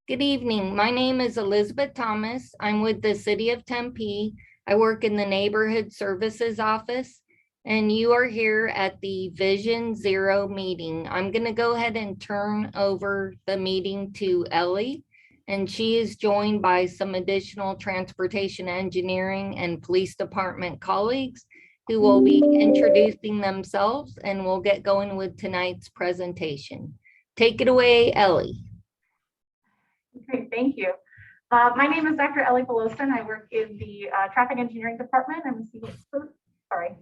Good evening. My name is Elizabeth Thomas. I'm with the City of Tempe. I work in the Neighborhood Services Office, and you are here at the Vision Zero meeting. I'm going to go ahead and turn over the meeting to Ellie, and she is joined by some additional transportation engineering and police department colleagues who will be introducing themselves, and we'll get going with tonight's presentation. Take it away, Ellie. Great, thank you. My name is Dr. Ellie Belosin. I work in the traffic engineering department. I'm a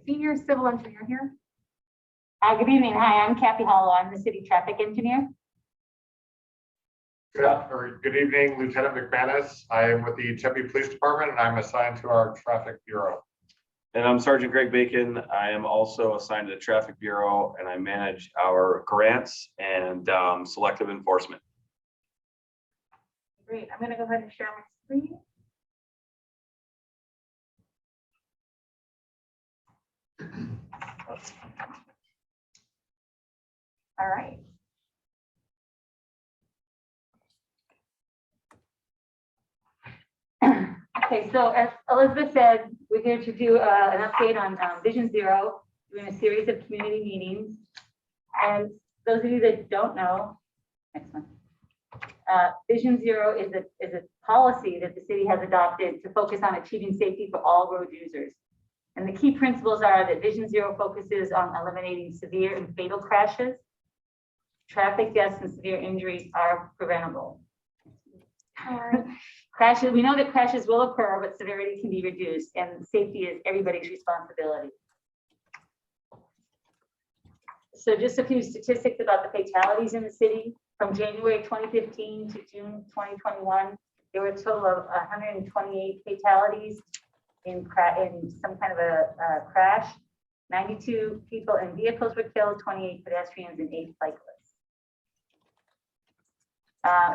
senior civil engineer here. Good evening. Hi, I'm Kathy Hollow. I'm the city traffic engineer. Good evening, Lieutenant McManus. I am with the Tempe Police Department and I'm assigned to our traffic bureau. And I'm Sergeant Greg Bacon. I am also assigned to the Traffic Bureau and I manage our grants and selective enforcement. Great. I'm going to go ahead and share my screen. All right. Okay, so as Elizabeth said, we're here to do an update on Vision Zero, doing a series of community meetings. And those of you that don't know, next one. Vision Zero is a policy that the city has adopted to focus on achieving safety for all road users. And the key principles are that Vision Zero focuses on eliminating severe and fatal crashes. Traffic deaths and severe injuries are preventable. Crashes, we know that crashes will occur, but severity can be reduced, and safety is everybody's responsibility. So just a few statistics about the fatalities in the city. From January 2015 to June 2021, there were a total of 128 fatalities in some kind of a crash. 92 people in vehicles were killed, 28 pedestrians, and 8 cyclists.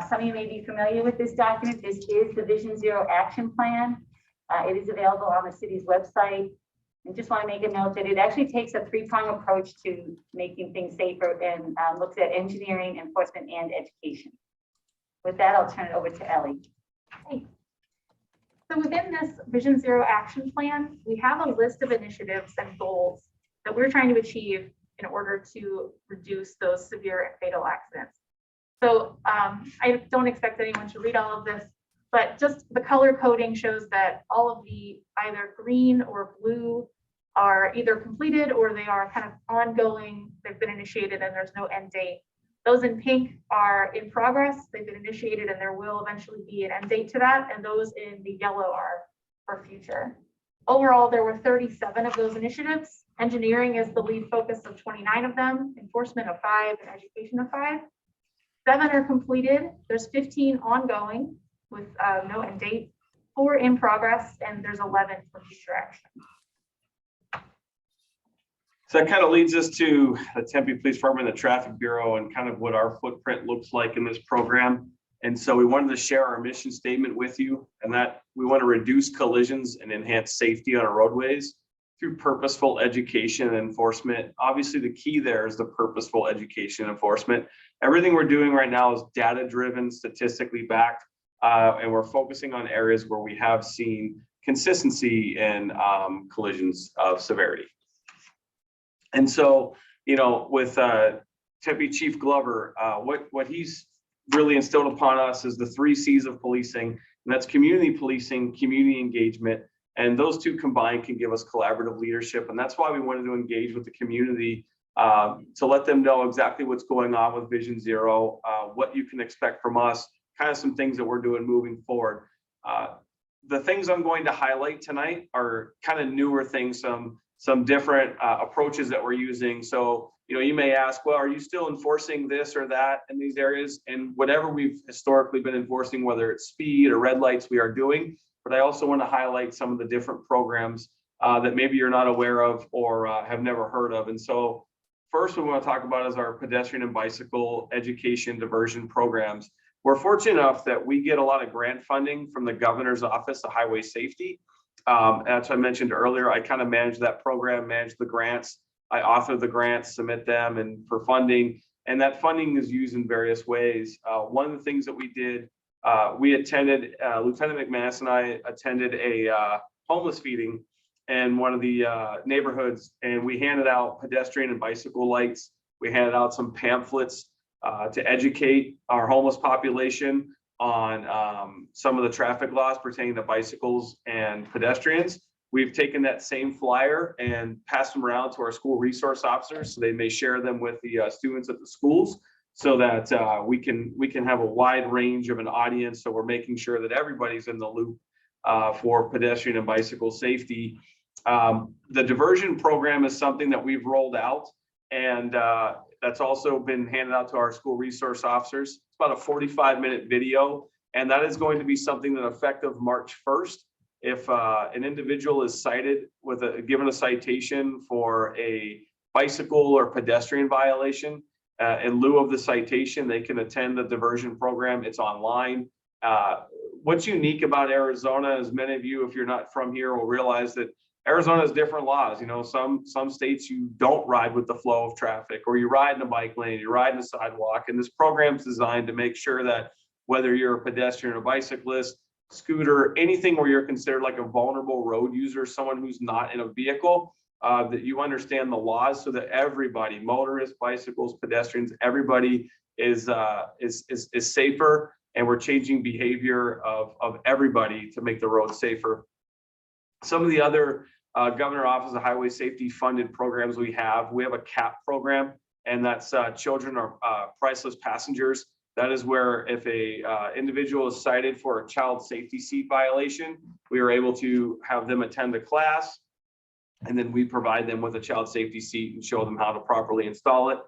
Some of you may be familiar with this document. This is the Vision Zero Action Plan. It is available on the city's website. And just want to make a note that it actually takes a three-pronged approach to making things safer and looks at engineering, enforcement, and education. With that, I'll turn it over to Ellie. Hey. So within this Vision Zero Action Plan, we have a list of initiatives and goals that we're trying to achieve in order to reduce those severe and fatal accidents. So I don't expect anyone to read all of this, but just the color coding shows that all of the either green or blue are either completed or they are kind of ongoing. They've been initiated and there's no end date. Those in pink are in progress. They've been initiated and there will eventually be an end date to that. And those in the yellow are for future. Overall, there were 37 of those initiatives. Engineering is the lead focus of 29 of them, enforcement of 5, and education of 5. 7 are completed. There's 15 ongoing with no end date, 4 in progress, and there's 11 for future action. So that kind of leads us to the Tempe Police Department, the Traffic Bureau, and kind of what our footprint looks like in this program. And so we wanted to share our mission statement with you, and that we want to reduce collisions and enhance safety on our roadways through purposeful education and enforcement. Obviously, the key there is the purposeful education and enforcement. Everything we're doing right now is data-driven, statistically backed, and we're focusing on areas where we have seen consistency in collisions of severity. And so, you know, with Tempe Chief Glover, what he's really instilled upon us is the 3 C's of policing, and that's community policing, community engagement, and those two combined can give us collaborative leadership. And that's why we wanted to engage with the community to let them know exactly what's going on with Vision Zero, what you can expect from us, kind of some things that we're doing moving forward. The things I'm going to highlight tonight are kind of newer things, some different approaches that we're using. So, you know, you may ask, well, are you still enforcing this or that in these areas? And whatever we've historically been enforcing, whether it's speed or red lights, we are doing. But I also want to highlight some of the different programs that maybe you're not aware of or have never heard of. And so first we want to talk about is our pedestrian and bicycle education diversion programs. We're fortunate enough that we get a lot of grant funding from the governor's office of highway safety. As I mentioned earlier, I kind of manage that program, manage the grants. I author the grants, submit them, and for funding. And that funding is used in various ways. One of the things that we did we attended, Lieutenant McManus and I attended a homeless feeding in one of the neighborhoods, and we handed out pedestrian and bicycle lights. We handed out some pamphlets to educate our homeless population on some of the traffic laws pertaining to bicycles and pedestrians. We've taken that same flyer and passed them around to our school resource officers so they may share them with the students at the schools, so that we can have a wide range of an audience. So we're making sure that everybody's in the loop for pedestrian and bicycle safety. The diversion program is something that we've rolled out, and that's also been handed out to our school resource officers. It's about a 45-minute video, and that is going to be something that effective March 1st. If an individual is cited with given a citation for a bicycle or pedestrian violation, in lieu of the citation, they can attend the diversion program. It's online. What's unique about Arizona is many of you, if you're not from here, will realize that Arizona has different laws. You know, some states you don't ride with the flow of traffic, or you ride in a bike lane, you ride in a sidewalk. And this program is designed to make sure that whether you're a pedestrian or bicyclist, scooter, anything where you're considered like a vulnerable road user, someone who's not in a vehicle, that you understand the laws, so that everybody, motorists, bicycles, pedestrians, everybody is safer, and we're changing behavior of everybody to make the road safer. Some of the other Governor Office of Highway Safety funded programs we have a CAP program, and that's children are priceless passengers. That is where if a individual is cited for a child safety seat violation, we are able to have them attend a class, and then we provide them with a child safety seat and show them how to properly install it.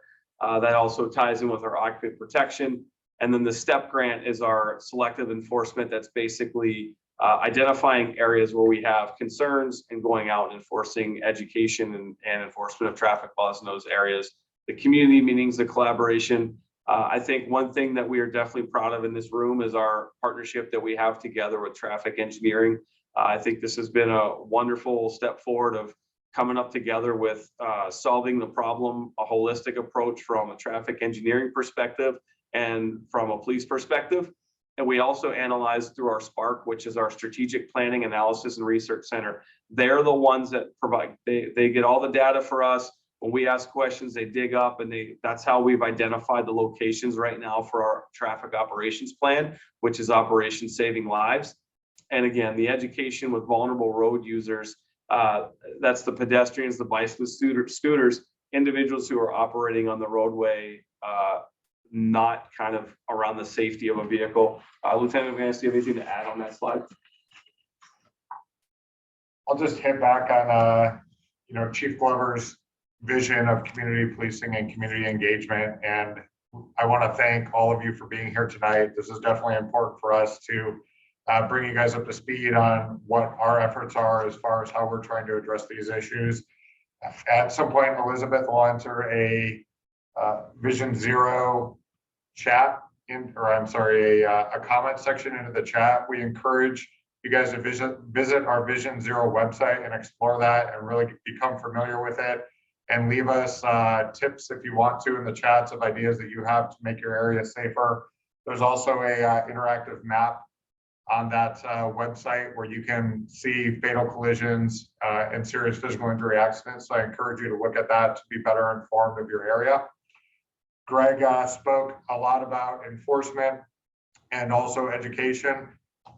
That also ties in with our occupant protection. And then the STEP grant is our selective enforcement. That's basically identifying areas where we have concerns and going out and enforcing education and enforcement of traffic laws in those areas. The community meetings, the collaboration. I think one thing that we are definitely proud of in this room is our partnership that we have together with traffic engineering. I think this has been a wonderful step forward of coming up together with solving the problem, a holistic approach from a traffic engineering perspective and from a police perspective. And we also analyze through our SPARK, which is our Strategic Planning, Analysis, and Research Center. They're the ones that provide, they get all the data for us. When we ask questions, they dig up, and that's how we've identified the locations right now for our traffic operations plan, which is Operation Saving Lives. And again, the education with vulnerable road users, that's the pedestrians, the bicyclists, scooters, individuals who are operating on the roadway, not kind of around the safety of a vehicle. Lieutenant McManus, do you have anything to add on that slide? I'll just hit back on, Chief Glover's vision of community policing and community engagement. And I want to thank all of you for being here tonight. This is definitely important for us to bring you guys up to speed on what our efforts are as far as how we're trying to address these issues. At some point, Elizabeth will enter a Vision Zero chat a comment section into the chat. We encourage you guys to visit our Vision Zero website and explore that and really become familiar with it, and leave us tips if you want to in the chats of ideas that you have to make your area safer. There's also a interactive map on that website where you can see fatal collisions and serious physical injury accidents. So I encourage you to look at that to be better informed of your area. Greg spoke a lot about enforcement and also education,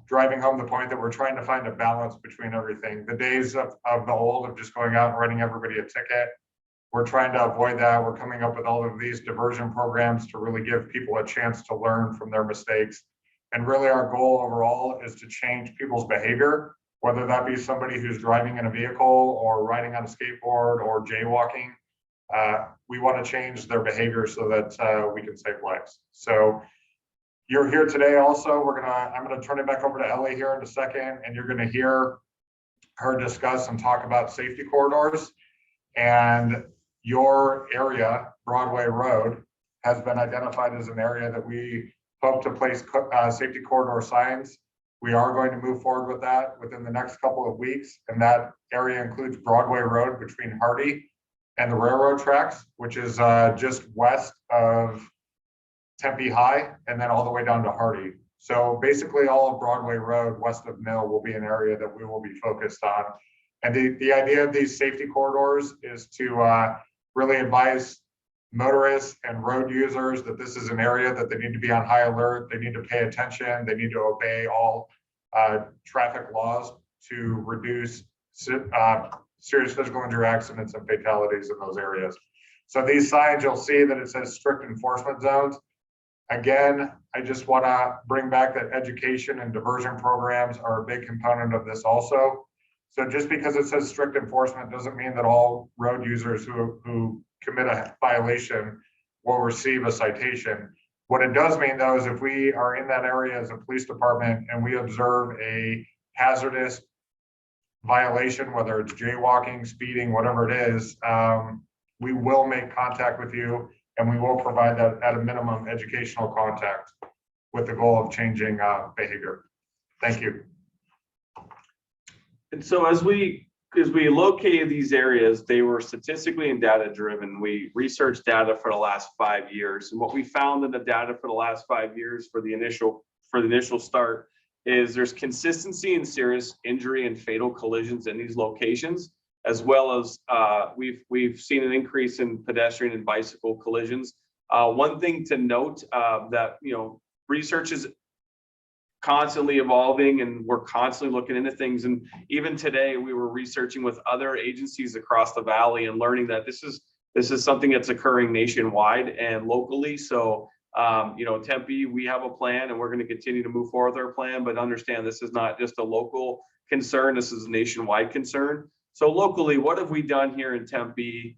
driving home the point that we're trying to find a balance between everything. The days of the old of just going out and writing everybody a ticket, we're trying to avoid that. We're coming up with all of these diversion programs to really give people a chance to learn from their mistakes. And really our goal overall is to change people's behavior, whether that be somebody who's driving in a vehicle or riding on a skateboard or jaywalking. We want to change their behavior so that we can save lives. So you're here today also. I'm gonna turn it back over to Ellie here in a second, and you're gonna hear her discuss and talk about safety corridors. And your area, Broadway Road, has been identified as an area that we hope to place safety corridor signs. We are going to move forward with that within the next couple of weeks. And that area includes Broadway Road between Hardy and the railroad tracks, which is just west of Tempe High, and then all the way down to Hardy. So basically all of Broadway Road west of Mill will be an area that we will be focused on. And the idea of these safety corridors is to really advise motorists and road users that this is an area that they need to be on high alert. They need to pay attention. They need to obey all traffic laws to reduce serious physical injury accidents and fatalities in those areas. So these signs, you'll see that it says strict enforcement zones. Again, I just want to bring back that education and diversion programs are a big component of this also. So just because it says strict enforcement doesn't mean that all road users who commit a violation will receive a citation. What it does mean though is if we are in that area as a police department and we observe a hazardous violation, whether it's jaywalking, speeding, whatever it is, we will make contact with you and we will provide that at a minimum educational contact with the goal of changing behavior. Thank you. And so as we located these areas, they were statistically and data driven. We researched data for the last 5 years. And what we found in the data for the last 5 years for the initial start is there's consistency in serious injury and fatal collisions in these locations, as well as we've seen an increase in pedestrian and bicycle collisions. One thing to note that research is constantly evolving and we're constantly looking into things. And even today we were researching with other agencies across the valley and learning that this is something that's occurring nationwide and locally. So Tempe, we have a plan and we're going to continue to move forward with our plan, but understand this is not just a local concern, this is a nationwide concern. So locally, what have we done here in Tempe?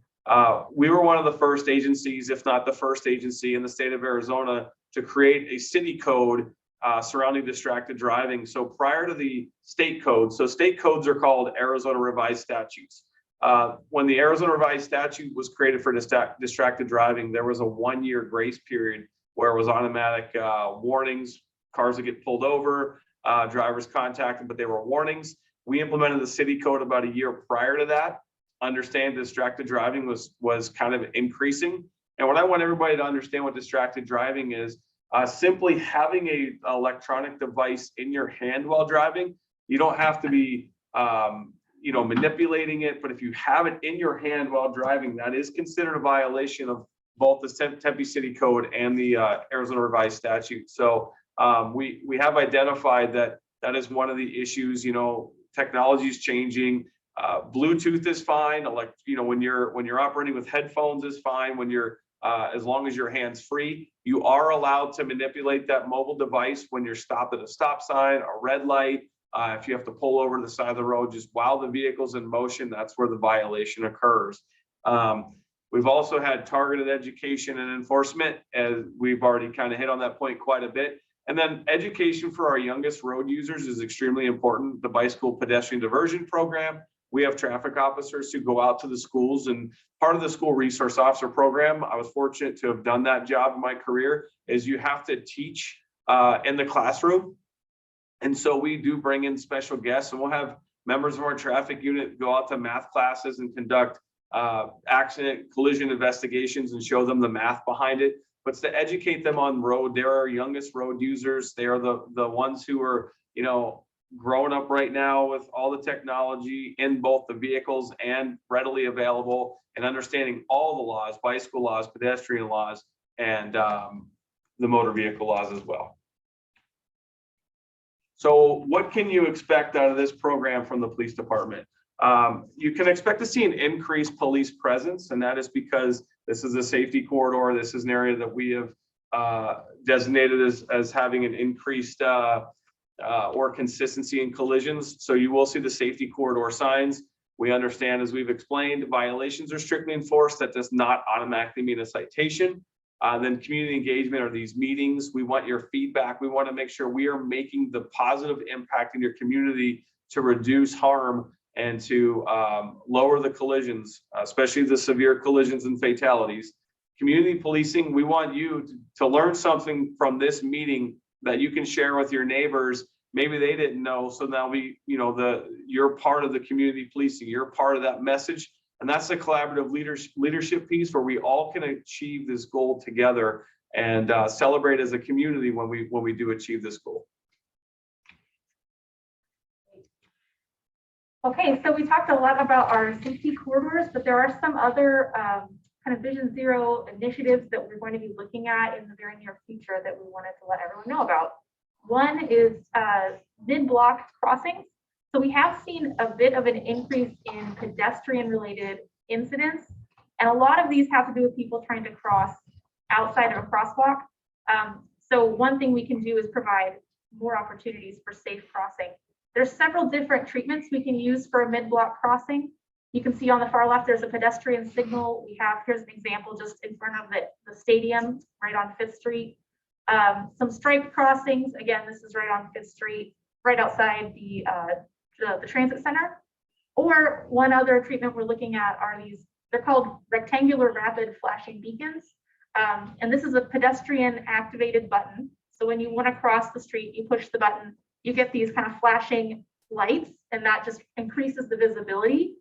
We were one of the first agencies, if not the first agency in the state of Arizona, to create a city code surrounding distracted driving. So prior to the state codes, so state codes are called Arizona Revised Statutes. When the Arizona Revised Statute was created for distracted driving, there was a 1-year grace period where it was automatic warnings, cars that get pulled over, drivers contacted, but they were warnings. We implemented the city code about a year prior to that. Understand distracted driving was kind of increasing. And what I want everybody to understand what distracted driving is, simply having an electronic device in your hand while driving. You don't have to be manipulating it, but if you have it in your hand while driving, that is considered a violation of both the Tempe City Code and the Arizona Revised Statute. So we have identified that is one of the issues. Technology is changing. Bluetooth is fine. When you're operating with headphones is fine. When you're as long as your hands free, you are allowed to manipulate that mobile device when you're stopped at a stop sign, a red light. If you have to pull over to the side of the road, just while the vehicle's in motion, that's where the violation occurs. We've also had targeted education and enforcement, as we've already kind of hit on that point quite a bit. And then education for our youngest road users is extremely important. The Bicycle Pedestrian Diversion Program. We have traffic officers who go out to the schools, and part of the school resource officer program, I was fortunate to have done that job in my career, is you have to teach in the classroom. And so we do bring in special guests, and we'll have members of our traffic unit go out to math classes and conduct accident collision investigations and show them the math behind it. But it's to educate them on road. They're our youngest road users. They are the ones who are, growing up right now with all the technology in both the vehicles and readily available, and understanding all the laws, bicycle laws, pedestrian laws, and the motor vehicle laws as well. So what can you expect out of this program from the police department? You can expect to see an increased police presence, and that is because this is a safety corridor. This is an area that we have designated as having an increased or consistency in collisions. So you will see the safety corridor signs. We understand, as we've explained, violations are strictly enforced. That does not automatically mean a citation. Then community engagement are these meetings. We want your feedback. We want to make sure we are making the positive impact in your community to reduce harm and to lower the collisions, especially the severe collisions and fatalities. Community policing, we want you to learn something from this meeting that you can share with your neighbors. Maybe they didn't know, so now you're part of the community policing. You're part of that message, and that's the collaborative leadership piece where we all can achieve this goal together. and celebrate as a community when we do achieve this goal. Okay, so we talked a lot about our safety corridors, but there are some other kind of Vision Zero initiatives that we're going to be looking at in the very near future that we wanted to let everyone know about. One is mid-block crossings. So we have seen a bit of an increase in pedestrian-related incidents, and a lot of these have to do with people trying to cross outside of a crosswalk. So one thing we can do is provide more opportunities for safe crossing. There's several different treatments we can use for a mid-block crossing. You can see on the far left, there's a pedestrian signal. Here's an example just in front of the stadium, right on 5th Street. Some striped crossings, again, this is right on 5th Street, right outside the transit center. Or one other treatment we're looking at are they're called rectangular rapid flashing beacons. And this is a pedestrian activated button. So when you want to cross the street, you push the button, you get these kind of flashing lights, and that just increases the visibility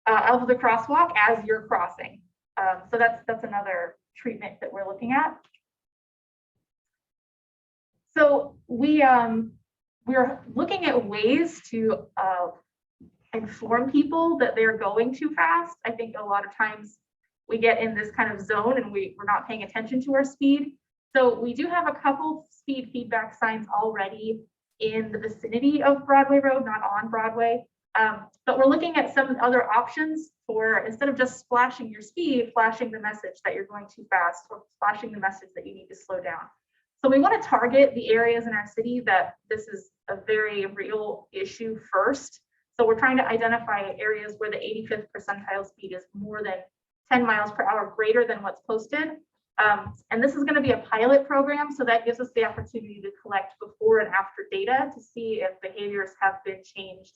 of the crosswalk as you're crossing. So that's another treatment that we're looking at. So we're looking at ways to inform people that they're going too fast. I think a lot of times we get in this kind of zone and we're not paying attention to our speed. So we do have a couple speed feedback signs already in the vicinity of Broadway Road, not on Broadway. But we're looking at some other options for, instead of just flashing your speed, flashing the message that you're going too fast, or flashing the message that you need to slow down. So we want to target the areas in our city that this is a very real issue first. So we're trying to identify areas where the 85th percentile speed is more than 10 miles per hour greater than what's posted. And this is going to be a pilot program, so that gives us the opportunity to collect before and after data to see if behaviors have been changed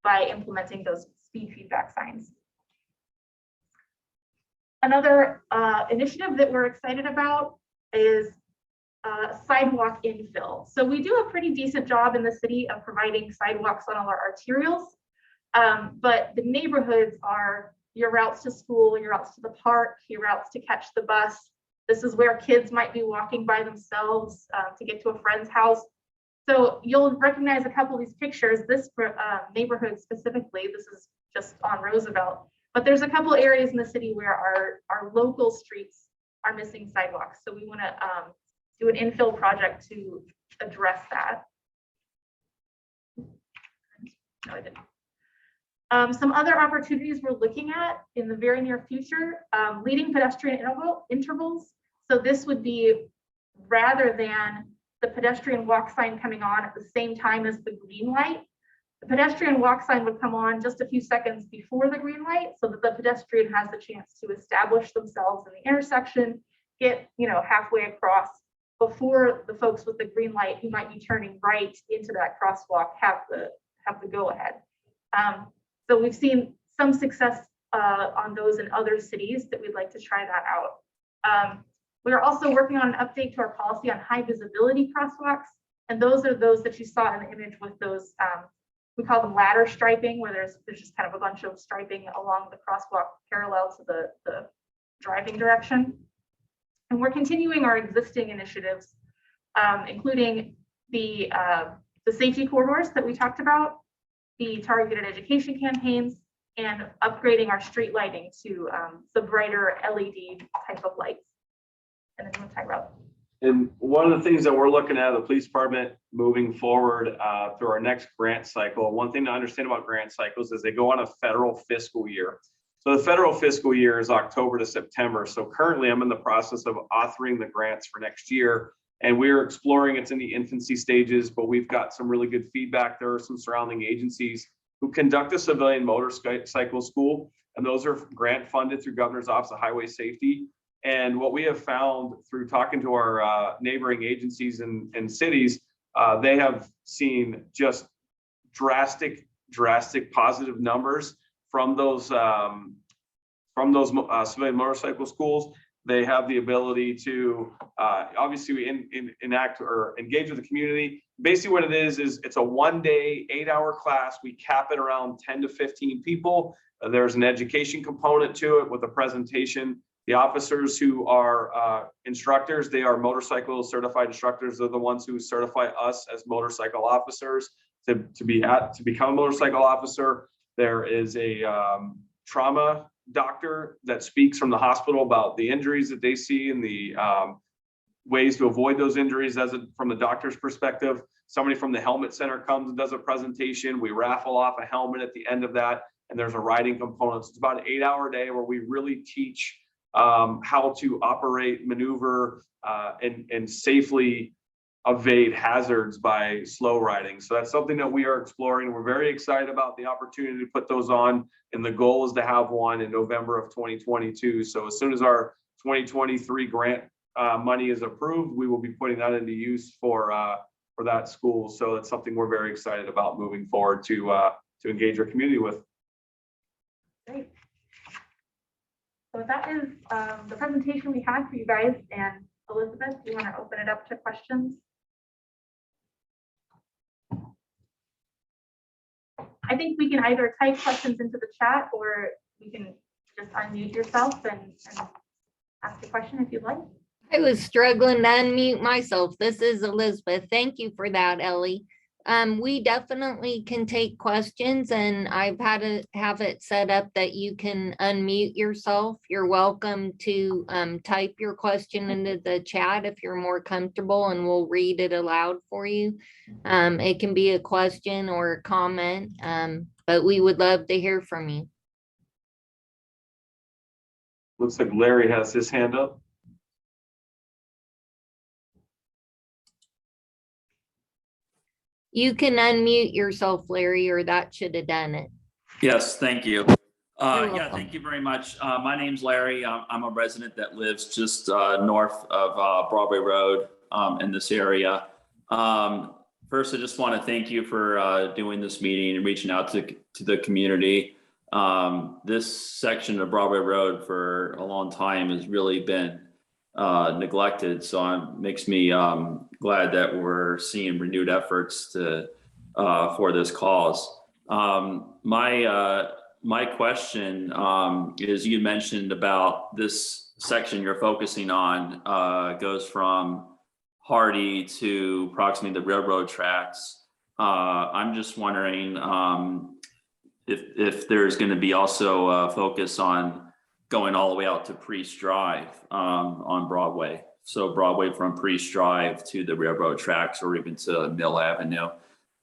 by implementing those speed feedback signs. Another initiative that we're excited about is sidewalk infill. So we do a pretty decent job in the city of providing sidewalks on all our arterials, but the neighborhoods are your routes to school, your routes to the park, your routes to catch the bus. This is where kids might be walking by themselves to get to a friend's house. So you'll recognize a couple of these pictures. This neighborhood specifically, this is just on Roosevelt, but there's a couple areas in the city where our local streets are missing sidewalks. So we want to do an infill project to address that. No, I didn't. Some other opportunities we're looking at in the very near future, leading pedestrian intervals. So this would be rather than the pedestrian walk sign coming on at the same time as the green light. The pedestrian walk sign would come on just a few seconds before the green light so that the pedestrian has the chance to establish themselves in the intersection, get halfway across before the folks with the green light who might be turning right into that crosswalk have the go ahead. So we've seen some success on those in other cities that we'd like to try that out. We are also working on an update to our policy on high visibility crosswalks. And those are those that you saw in the image with those, we call them ladder striping, where there's just kind of a bunch of striping along the crosswalk parallel to the driving direction. And we're continuing our existing initiatives, including the safety corridors that we talked about, the targeted education campaigns, and upgrading our street lighting to the brighter LED type of lights. And then we'll talk about. And one of the things that we're looking at the police department moving forward through our next grant cycle, one thing to understand about grant cycles is they go on a federal fiscal year. So the federal fiscal year is October to September. So currently I'm in the process of authoring the grants for next year. And we're exploring, it's in the infancy stages, but we've got some really good feedback. There are some surrounding agencies who conduct a civilian motorcycle school, and those are grant funded through Governor's Office of Highway Safety. And what we have found through talking to our neighboring agencies and cities, they have seen just drastic positive numbers from those civilian motorcycle schools. They have the ability to obviously we enact or engage with the community. Basically what it is it's a 1 day, 8-hour class. We cap it around 10 to 15 people. There's an education component to it with a presentation The officers who are instructors, they are motorcycle certified instructors. They're the ones who certify us as motorcycle officers to become a motorcycle officer. There is a trauma doctor that speaks from the hospital about the injuries that they see and the ways to avoid those injuries from the doctor's perspective. Somebody from the helmet center comes and does a presentation. We raffle off a helmet at the end of that, and there's a riding component. So it's about an 8-hour day where we really teach how to operate, maneuver, and safely evade hazards by slow riding. So that's something that we are exploring. We're very excited about the opportunity to put those on, and the goal is to have one in November of 2022. So as soon as our 2023 grant money is approved, we will be putting that into use for that school. So that's something we're very excited about moving forward to engage our community with. Great. So that is the presentation we had for you guys. And Elizabeth, do you want to open it up to questions? I think we can either type questions into the chat, or you can just unmute yourself and ask a question if you'd like. I was struggling to unmute myself. This is Elizabeth. Thank you for that, Ellie. We definitely can take questions, and I've had to have it set up that you can unmute yourself. You're welcome to type your question into the chat if you're more comfortable, and we'll read it aloud for you. It can be a question or a comment, but we would love to hear from you. Looks like Larry has his hand up. You can unmute yourself, Larry, or that should have done it. Yes, thank you. Yeah, welcome. thank you very much. My name's Larry. I'm a resident that lives just north of Broadway Road in this area. First, I just want to thank you for doing this meeting and reaching out to the community. This section of Broadway Road for a long time has really been neglected, so it makes me glad that we're seeing renewed efforts for this cause. My question is, you mentioned about this section you're focusing on goes from Hardy to approximately the railroad tracks. I'm just wondering if there's going to be also a focus on going all the way out to Priest Drive on Broadway. So Broadway from Priest Drive to the railroad tracks, or even to Mill Avenue.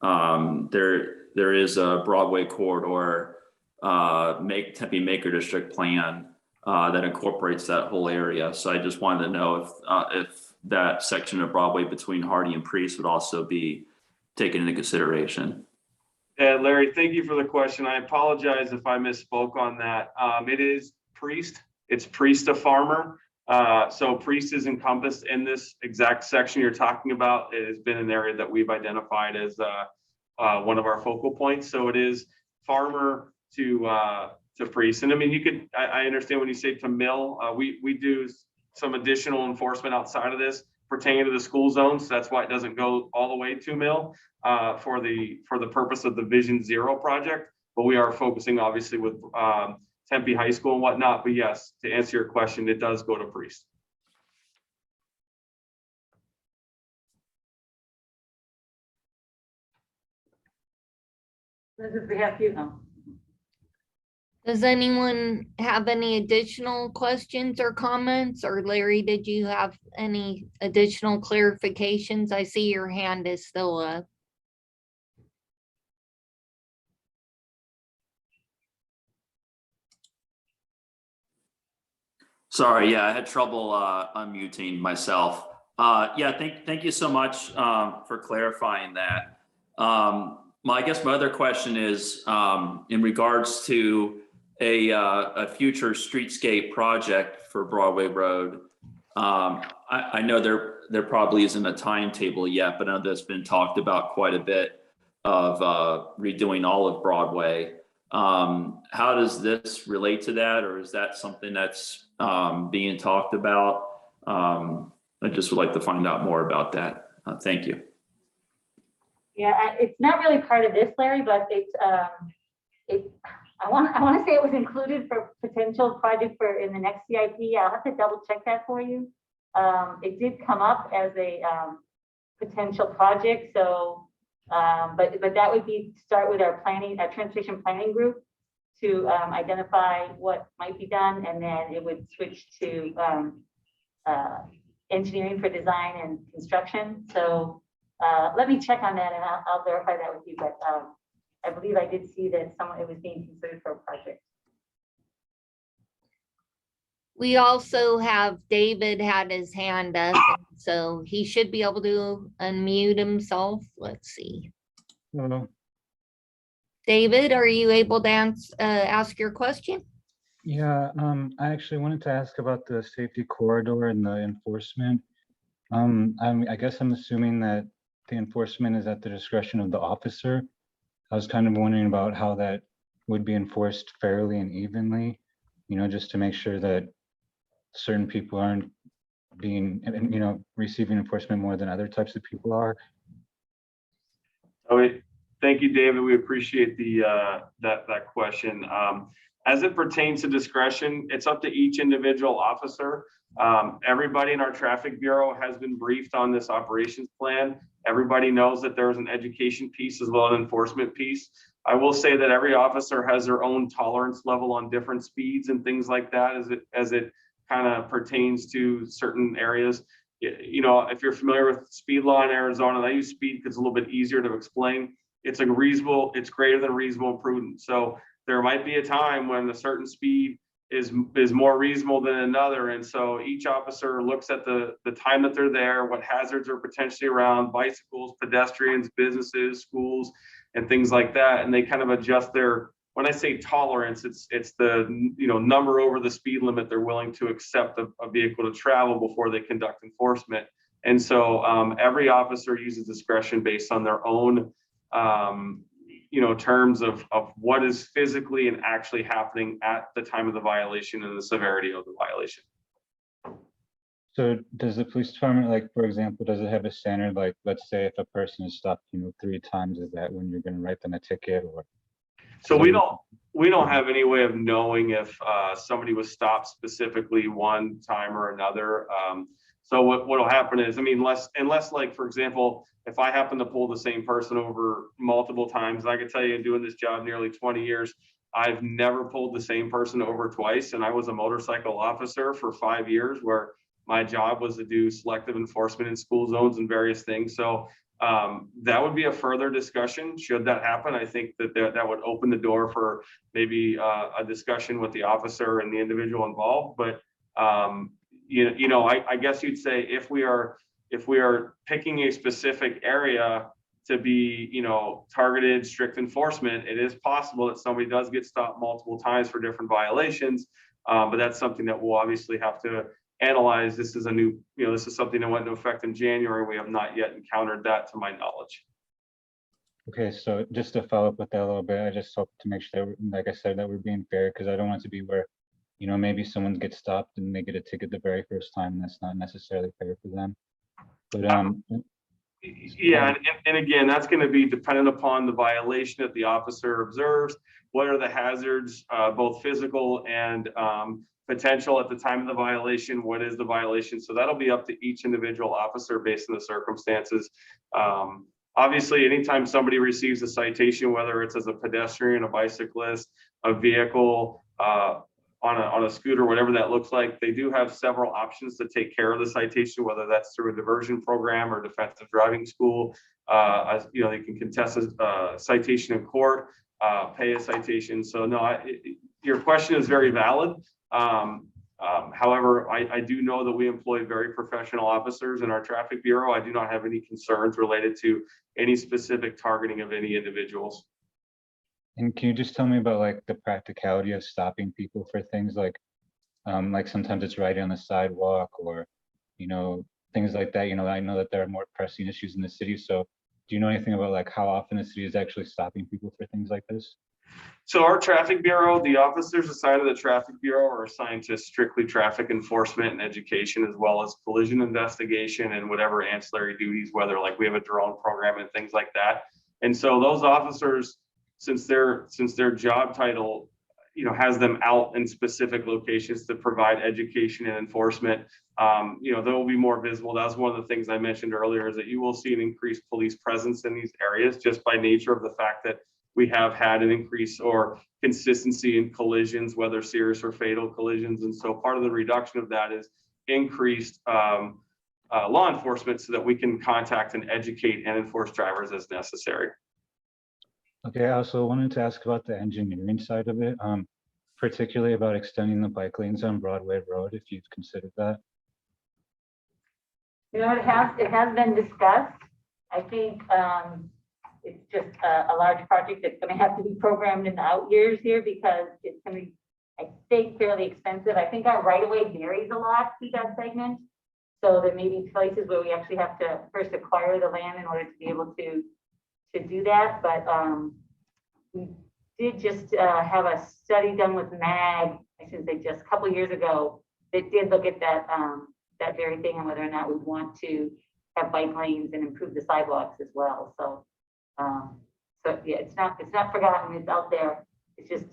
There is a Broadway corridor, Tempe Maker District plan that incorporates that whole area. So I just wanted to know if that section of Broadway between Hardy and Priest would also be taken into consideration. Yeah, Larry, thank you for the question. I apologize if I misspoke on that. It is Priest. It's Priest to Farmer. So Priest is encompassed in this exact section you're talking about. It has been an area that we've identified as one of our focal points. So it is Farmer to Priest. And I mean, I understand when you say to Mill, we do some additional enforcement outside of this pertaining to the school zones. So that's why it doesn't go all the way to Mill for the purpose of the Vision Zero project. But we are focusing obviously with Tempe High School and whatnot. But yes, to answer your question, it does go to Priest. Elizabeth, we have you now. Does anyone have any additional questions or comments? Or Larry, did you have any additional clarifications? I see your hand is still up. Sorry, yeah, I had trouble unmuting myself. Yeah, thank you so much for clarifying that. I guess my other question is in regards to a future streetscape project for Broadway Road. I know there probably isn't a timetable yet, but I know that's been talked about quite a bit of redoing all of Broadway. How does this relate to that, or is that something that's being talked about? I just would like to find out more about that. Thank you. Yeah, it's not really part of this, Larry, but I want to say it was included for potential project for in the next CIP. I'll have to double check that for you. It did come up as a potential project. So, but that would be to start with our planning, our transportation planning group to identify what might be done, and then it would switch to engineering for design and construction. So let me check on that, and I'll verify that with you. But I believe I did see that it was being considered for a project. We also have David had his hand up, so he should be able to unmute himself. Let's see. Hello. David, are you able to ask your question? Yeah, I actually wanted to ask about the safety corridor and the enforcement. I guess I'm assuming that the enforcement is at the discretion of the officer. I was kind of wondering about how that would be enforced fairly and evenly, you know, just to make sure that certain people aren't being, you know, receiving enforcement more than other types of people are. Oh, thank you, David. We appreciate the that question. As it pertains to discretion, it's up to each individual officer. Everybody in our traffic bureau has been briefed on this operations plan. Everybody knows that there's an education piece as well as an enforcement piece. I will say that every officer has their own tolerance level on different speeds and things like that as it kind of pertains to certain areas. You know, if you're familiar with speed law in Arizona, I use speed because it's a little bit easier to explain. It's greater than reasonable and prudent. So there might be a time when a certain speed is more reasonable than another. And so each officer looks at the time that they're there, what hazards are potentially around, bicycles, pedestrians, businesses, schools, and things like that. And they kind of adjust their, when I say tolerance, it's the, you know, number over the speed limit they're willing to accept a vehicle to travel before they conduct enforcement. And so every officer uses discretion based on their own you know, terms of what is physically and actually happening at the time of the violation and the severity of the violation. So does the police department, like, for example, does it have a standard, like, let's say if a person is stopped, you know, 3 times, is that when you're going to write them a ticket? Or so we don't have any way of knowing if somebody was stopped specifically one time or another. So what will happen is, I mean, unless like, for example, if I happen to pull the same person over multiple times, I can tell you, doing this job nearly 20 years, I've never pulled the same person over twice. And I was a motorcycle officer for 5 years, where my job was to do selective enforcement in school zones and various things. So that would be a further discussion should that happen. I think that would open the door for maybe a discussion with the officer and the individual involved. But you know, I guess you'd say if we are picking a specific area to be, you know, targeted strict enforcement, it is possible that somebody does get stopped multiple times for different violations. But that's something that we'll obviously have to analyze. This is a new, you know, this is something that went into effect in January. We have not yet encountered that to my knowledge. okay, so just to follow up with that a little bit, I just hope to make sure, like I said, that we're being fair, because I don't want it to be where, you know, maybe someone gets stopped and they get a ticket the very first time, and that's not necessarily fair for them. But yeah, and again, that's going to be dependent upon the violation that the officer observes. What are the hazards, both physical and potential at the time of the violation? What is the violation? So that'll be up to each individual officer based on the circumstances. Obviously, anytime somebody receives a citation, whether it's as a pedestrian, a bicyclist, a vehicle, on a scooter, whatever that looks like, they do have several options to take care of the citation, whether that's through a diversion program or defensive driving school. You know, they can contest a citation in court, pay a citation. So no, your question is very valid. However, I do know that we employ very professional officers in our traffic bureau. I do not have any concerns related to any specific targeting of any individuals. and can you just tell me about, like, the practicality of stopping people for things like sometimes it's riding on the sidewalk, or, you know, things like that. You know, I know that there are more pressing issues in the city. So do you know anything about, like, how often the city is actually stopping people for things like this? So our traffic bureau, the officers assigned to the traffic bureau are assigned to strictly traffic enforcement and education, as well as collision investigation and whatever ancillary duties, whether like we have a drone program and things like that. And so those officers since their job title, has them out in specific locations to provide education and enforcement, there will be more visible. That was one of the things I mentioned earlier, is that you will see an increased police presence in these areas just by nature of the fact that we have had an increase or consistency in collisions, whether serious or fatal collisions. And so part of the reduction of that is increased law enforcement so that we can contact and educate and enforce drivers as necessary. Okay, I also wanted to ask about the engineering side of it, particularly about extending the bike lanes on Broadway Road, if you've considered that. It has been discussed. I think it's just a large project that's going to have to be programmed in the out years here, because it's going to be, I think, fairly expensive. I think our right of way varies a lot through that segment. So there may be places where we actually have to first acquire the land in order to be able to do that. But we did just have a study done with MAG, I should say just a couple of years ago, that did look at that that very thing, and whether or not we want to have bike lanes and improve the sidewalks as well. So yeah, it's not forgotten, it's out there. It's just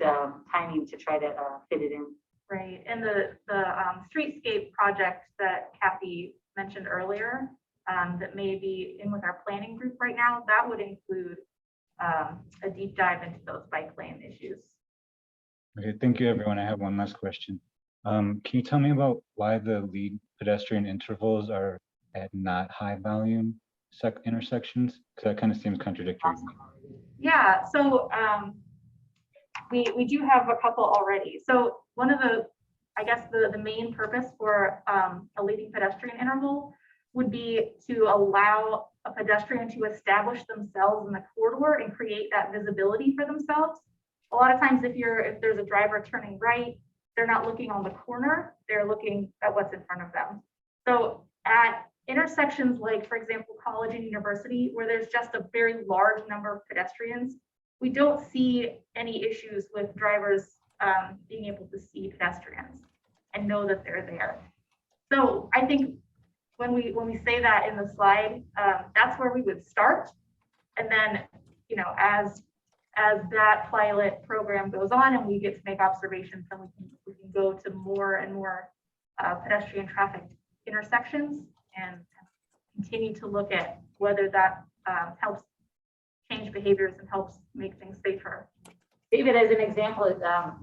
timing to try to fit it in. Right, and the streetscape project that Kathy mentioned earlier, that may be in with our planning group right now, that would include a deep dive into those bike lane issues. Okay, thank you, everyone. I have one last question. Can you tell me about why the lead pedestrian intervals are at not high volume intersections? Because that kind of seems contradictory. Yeah, so we do have a couple already. So one of the, I guess the main purpose for a leading pedestrian interval would be to allow a pedestrian to establish themselves in the corridor and create that visibility for themselves. A lot of times if there's a driver turning right, they're not looking on the corner, they're looking at what's in front of them. So at intersections like, for example, College and University, where there's just a very large number of pedestrians, we don't see any issues with drivers being able to see pedestrians and know that they're there. So I think when we say that in the slide, that's where we would start. And then, as that pilot program goes on and we get to make observations, then we can go to more and more pedestrian trafficked intersections and continue to look at whether that helps change behaviors and helps make things safer. David, as an example,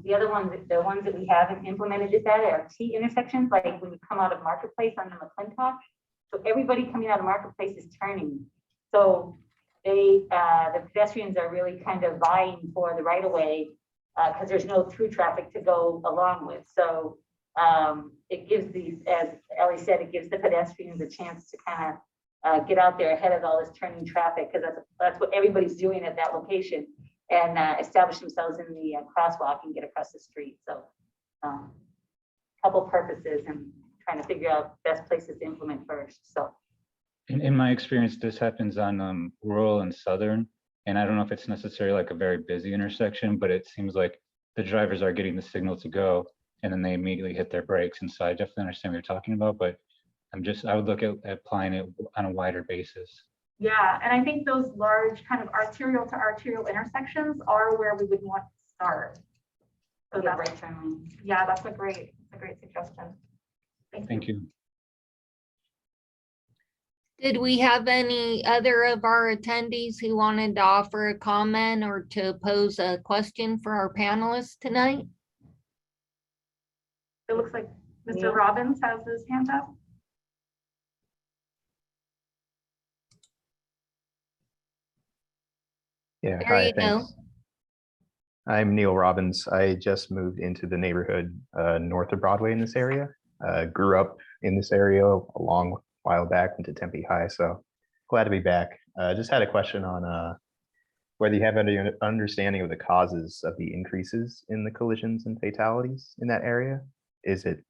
the other ones, the ones that we haven't implemented just that are T intersections, like when you come out of Marketplace on the McClintock. So everybody coming out of Marketplace is turning. So the pedestrians are really kind of vying for the right of way because there's no through traffic to go along with. So it gives these, as Ellie said, it gives the pedestrians a chance to kind of get out there ahead of all this turning traffic, because that's what everybody's doing at that location, and establish themselves in the crosswalk and get across the street. So couple purposes and trying to figure out best places to implement first. So in my experience, this happens on rural and southern, and I don't know if it's necessarily like a very busy intersection, but it seems like the drivers are getting the signal to go and then they immediately hit their brakes. And so I definitely understand what you're talking about, but I would look at applying it on a wider basis. Yeah, and I think those large kind of arterial to arterial intersections are where we would want to start. So that's right turn lane. Yeah, that's a great suggestion. Thank you. Did we have any other of our attendees who wanted to offer a comment or to pose a question for our panelists tonight? It looks like Mr. Yeah. Robbins has his hand up. Yeah, There hi, you go. thanks. I'm Neil Robbins. I just moved into the neighborhood north of Broadway in this area. Grew up in this area a long while back, went to Tempe High, so glad to be back. Just had a question on whether you have any understanding of the causes of the increases in the collisions and fatalities in that area. Is it,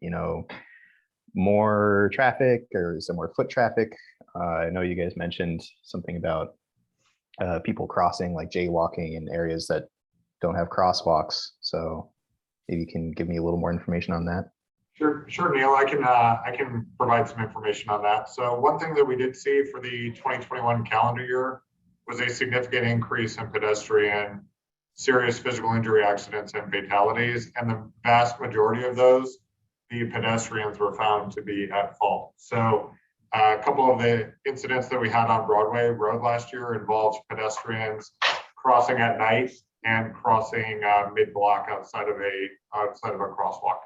more traffic, or is it more foot traffic? I know you guys mentioned something about people crossing, like jaywalking in areas that don't have crosswalks. So maybe you can give me a little more information on that. Sure, Neil. I can provide some information on that. So one thing that we did see for the 2021 calendar year was a significant increase in pedestrian serious physical injury accidents and fatalities. And the vast majority of those, the pedestrians were found to be at fault. So a couple of the incidents that we had on Broadway Road last year involved pedestrians crossing at night and crossing mid-block outside of a crosswalk.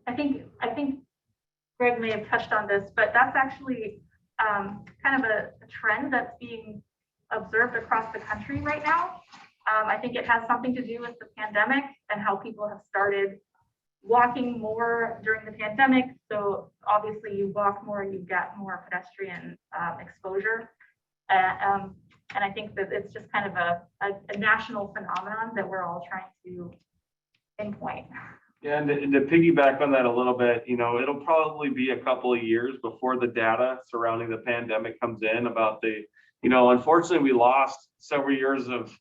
I think Greg may have touched on this, but that's actually kind of a trend that's being observed across the country right now. I think it has something to do with the pandemic and how people have started walking more during the pandemic. So obviously you walk more, you get more pedestrian exposure. And I think that it's just kind of a national phenomenon that we're all trying to pinpoint. Yeah, and to piggyback on that a little bit, you know, it'll probably be a couple of years before the data surrounding the pandemic comes in about the, you know, unfortunately we lost several years of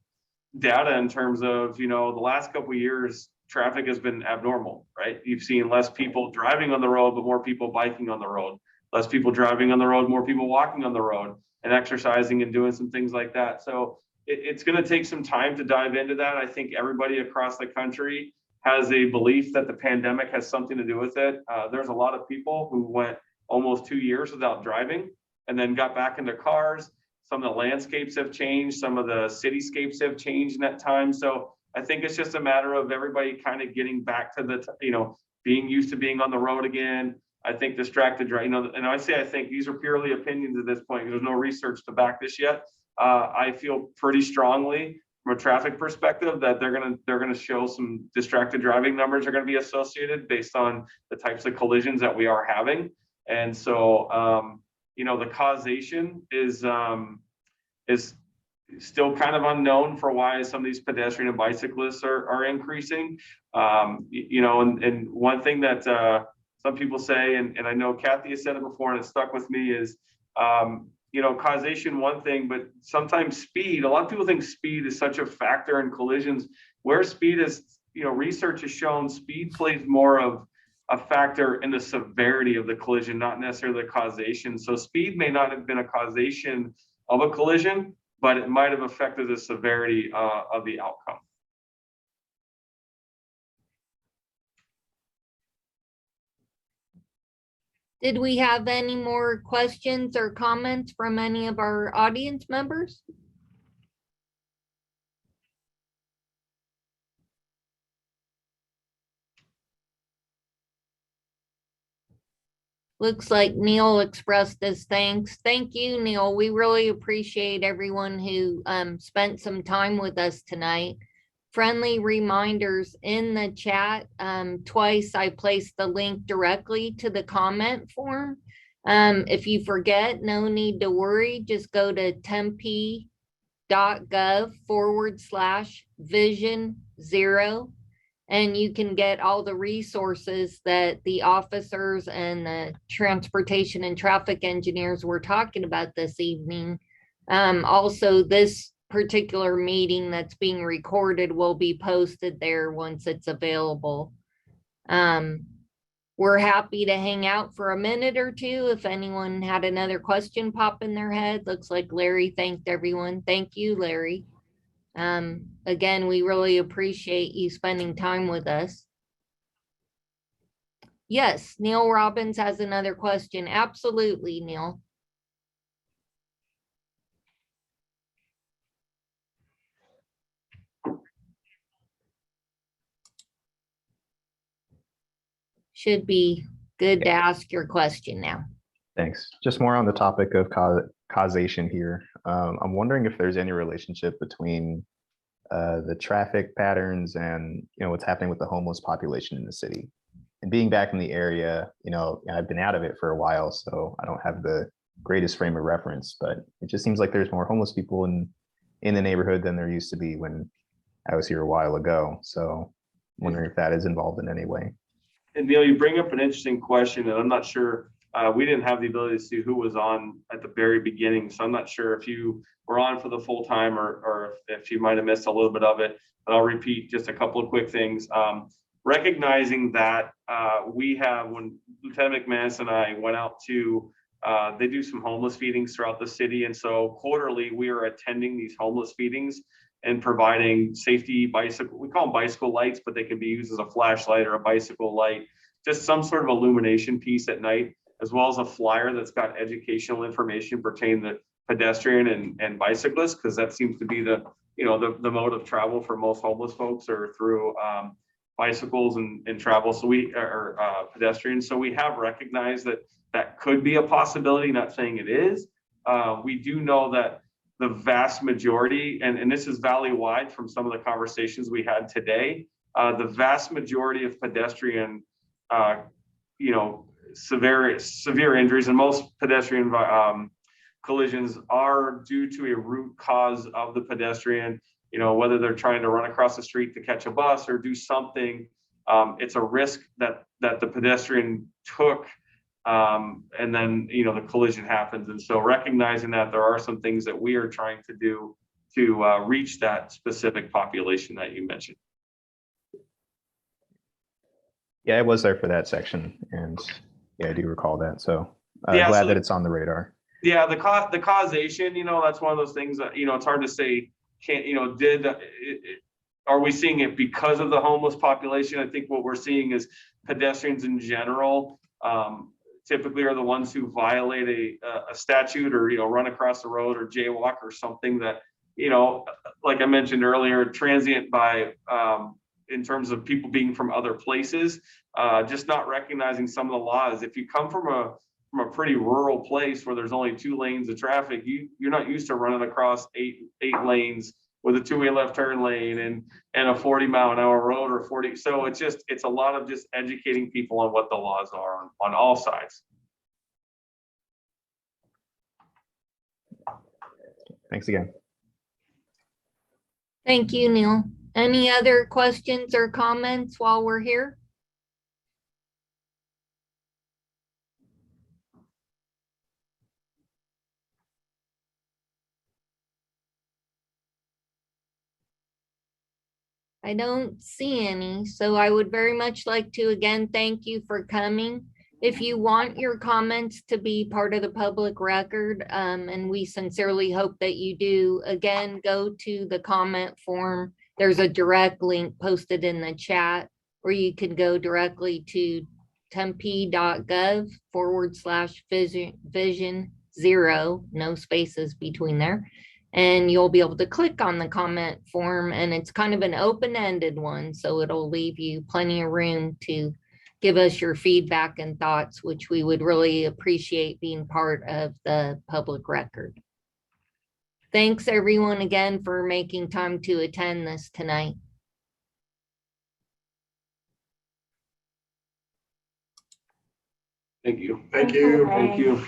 data in terms of, you know, the last couple of years, traffic has been abnormal, right? You've seen less people driving on the road, but more people biking on the road, less people driving on the road, more people walking on the road and exercising and doing some things like that. So it's going to take some time to dive into that. I think everybody across the country has a belief that the pandemic has something to do with it. There's a lot of people who went almost 2 years without driving and then got back into cars. Some of the landscapes have changed. Some of the cityscapes have changed in that time. So I think it's just a matter of everybody kind of getting back to the, you know, being used to being on the road again. I think distracted, you know, and I think these are purely opinions at this point. There's no research to back this yet. I feel pretty strongly from a traffic perspective that they're gonna show some distracted driving numbers are going to be associated based on the types of collisions that we are having. And so, you know, the causation is still kind of unknown for why some of these pedestrian and bicyclists are increasing. You know, and one thing that some people say, and I know Kathy has said it before and it stuck with me is, you know, causation, one thing, but sometimes speed, a lot of people think speed is such a factor in collisions, where speed is, you know, research has shown speed plays more of a factor in the severity of the collision, not necessarily the causation. So speed may not have been a causation of a collision, but it might have affected the severity of the outcome. Did we have any more questions or comments from any of our audience members? Looks like Neil expressed his thanks. Thank you, Neil. We really appreciate everyone who spent some time with us tonight. Friendly reminders in the chat. Twice I placed the link directly to the comment form. If you forget, no need to worry. Just go to tempe.gov/vision0 and you can get all the resources that the officers and the transportation and traffic engineers were talking about this evening. Also, this particular meeting that's being recorded will be posted there once it's available. We're happy to hang out for a minute or two if anyone had another question pop in their head. Looks like Larry thanked everyone. Thank you, Larry. Again, we really appreciate you spending time with us. Yes, Neil Robbins has another question. Absolutely, Neil. Should be good to ask your question now. Thanks. Just more on the topic of causation here. I'm wondering if there's any relationship between the traffic patterns and, you know, what's happening with the homeless population in the city. And being back in the area, you know, I've been out of it for a while, so I don't have the greatest frame of reference, but it just seems like there's more homeless people in the neighborhood than there used to be when I was here a while ago. So I'm wondering if that is involved in any way. And Neil, you bring up an interesting question, and I'm not sure, we didn't have the ability to see who was on at the very beginning. So I'm not sure if you were on for the full time or if you might have missed a little bit of it, but I'll repeat just a couple of quick things. Recognizing that we have, when Lieutenant McManus and I went out to They do some homeless feedings throughout the city. And so quarterly, we are attending these homeless feedings and providing safety bicycle, we call them bicycle lights, but they can be used as a flashlight or a bicycle light, just some sort of illumination piece at night, as well as a flyer that's got educational information pertaining to pedestrian and bicyclists, because that seems to be the mode of travel for most homeless folks, or through bicycles and travel. So we are pedestrians. So we have recognized that could be a possibility, not saying it is. We do know that the vast majority, and this is valley-wide from some of the conversations we had today, the vast majority of pedestrian, severe injuries, and most pedestrian collisions are due to a root cause of the pedestrian, whether they're trying to run across the street to catch a bus or do something. It's a risk that the pedestrian took, and then the collision happens. And so recognizing that, there are some things that we are trying to do to reach that specific population that you mentioned. Yeah, I was there for that section, and yeah, I do recall that. So Yeah, glad so that it's on the radar. Yeah, the causation, that's one of those things that, it's hard to say, are we seeing it because of the homeless population? I think what we're seeing is pedestrians in general typically are the ones who violate a statute, or, run across the road, or jaywalk, or something that, like I mentioned earlier, transient by, in terms of people being from other places, just not recognizing some of the laws. If you come from a pretty rural place where there's only 2 lanes of traffic, you're not used to running across eight lanes with a 2-way left turn lane and a 40-mile-an-hour road, or 40. So it's a lot of just educating people on what the laws are on all sides. Thanks again. Thank you, Neil. Any other questions or comments while we're here? I don't see any, so I would very much like to again thank you for coming. If you want your comments to be part of the public record, and we sincerely hope that you do, again, go to the comment form. There's a direct link posted in the chat, or you could go directly to tempe.gov/vision0, no spaces between there. And you'll be able to click on the comment form, and it's kind of an open-ended one, so it'll leave you plenty of room to give us your feedback and thoughts, which we would really appreciate being part of the public record. Thanks everyone again for making time to attend this tonight. Thank you. Thank you. Thank you.